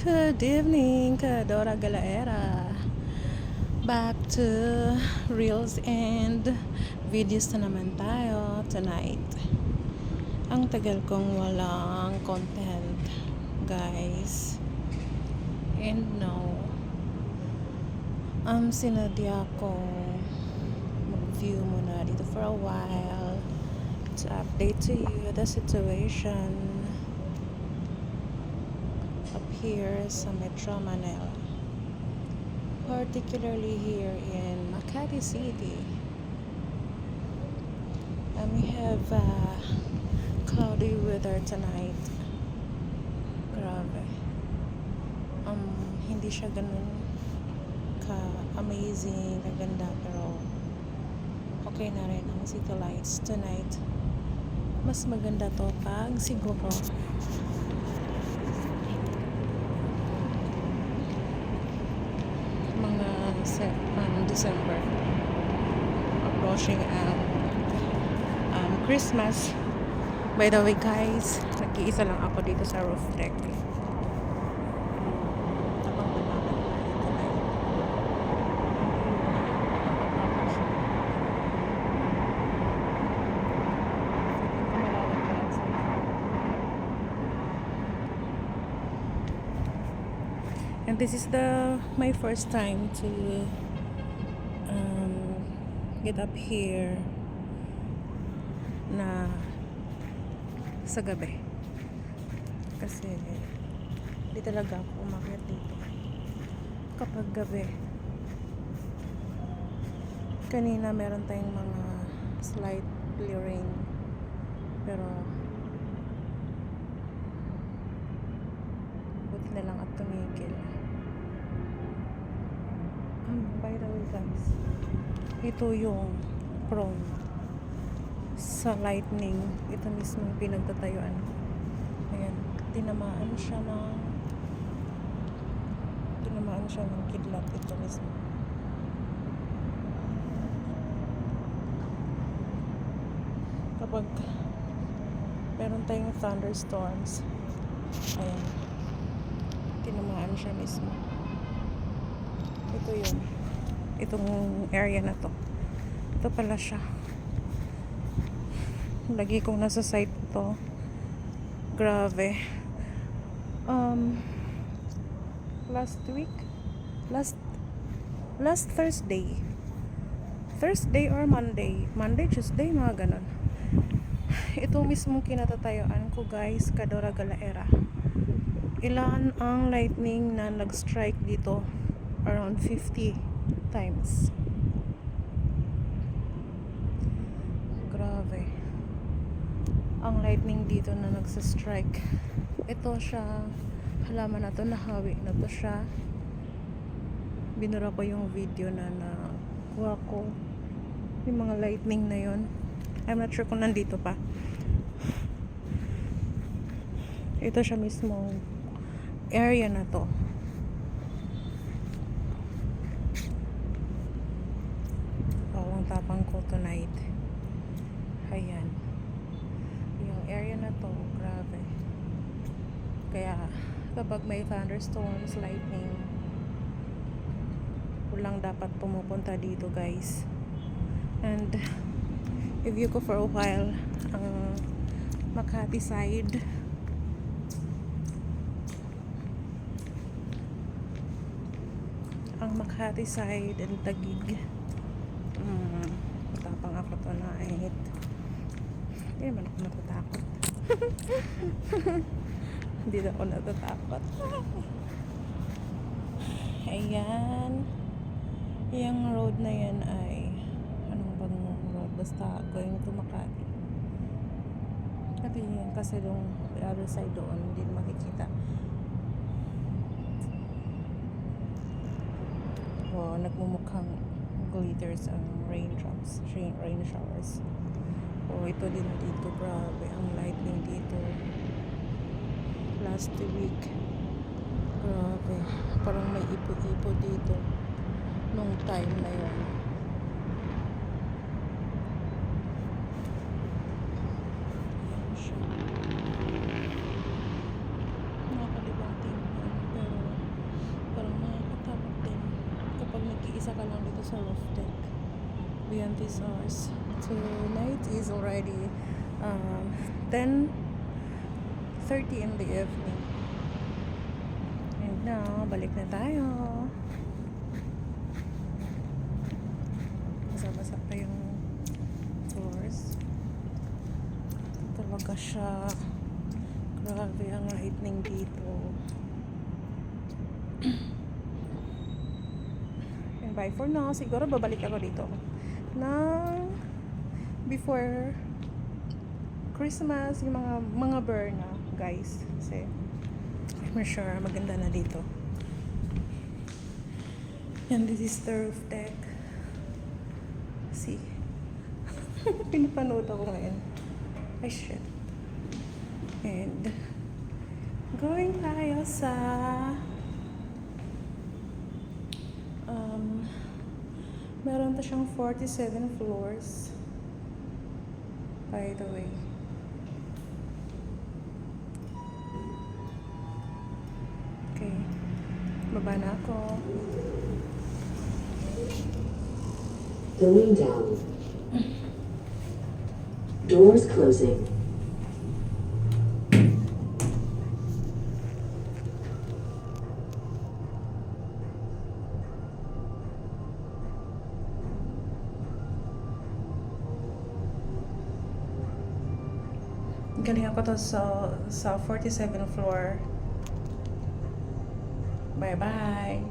Good evening, Kadora Galaera. Back to Reels and videos na naman tayo tonight. Ang tagal kong walang content, guys. And now, sinadya kong mag-view muna dito for a while to update to you the situation up here sa Metro Manila, particularly here in Makati City. We have cloudy weather tonight. Grabe. Hindi siya ganun ka-amazing, kaganda, pero okay na rin ang city lights tonight. Mas maganda to pag siguro mga December, approaching Christmas. By the way, guys, nag-iisa lang ako dito sa roof deck. And this is my first time to get up here na sa gabi, kasi di talaga ako umakyat dito kapag gabi. Kanina meron tayong mga slight clearing, pero buti na lang at tumigil. By the way, guys, ito yung prone sa lightning. Ito mismo pinagtatayuan. Ayan, tinamaan siya ng kidlat. Ito mismo. Kapag meron tayong thunderstorms, ayan, tinamaan siya mismo. Ito yun, itong area na to. Ito pala siya. Lagi kong nasa site to. Grabe. Last Thursday or Monday, Tuesday, mga ganon. Ito mismo kinatatayuan ko, guys, Kadora Galaera. Ilan ang lightning na nag-strike dito? Around 50 times. Grabe. Ang lightning dito na nagsa-strike. Ito siya, halaman na to, nahawi na to siya. Binura ko yung video na nakuha ko, yung mga lightning na yon. I'm not sure kung nandito pa. Ito siya mismo area na to. Ang tapang ko tonight. Ayan, yung area na to, grabe. Kaya kapag may thunderstorms, lightning, walang dapat pumupunta dito, guys. And if you go for a while, ang Makati side, and Taguig, matapang ako to na ahit. Hindi naman ako natatakot. Hindi na ako natatakot. Ayan, yung road na yan ay anong bang road, basta going to Makati. Kasi yung the other side doon hindi makikita. Nagmumukhang glitters ang rain showers. Ito din dito, grabe ang lightning dito last week. Grabe, parang may ipo-ipo dito nung time na yun. Ayan siya. Nakalibang tingnan, pero ka lang dito sa roof deck beyond these hours. Tonight is already 10:30 in the evening. And now, balik na tayo. Basa-basa pa yung floors. Talaga siya. Grabe ang lightning dito. And bye for now. Siguro babalik ako dito na before Christmas, yung mga burn na, guys. Kasi I'm sure maganda na dito. And this is the roof deck. See? Pinapanood ako ngayon. Ay, shit. And going tayo sa meron pa siyang 47 floors, by the way. Okay, baba na ako. Going down. Doors closing. Galing ako to sa 47 floor. Bye bye.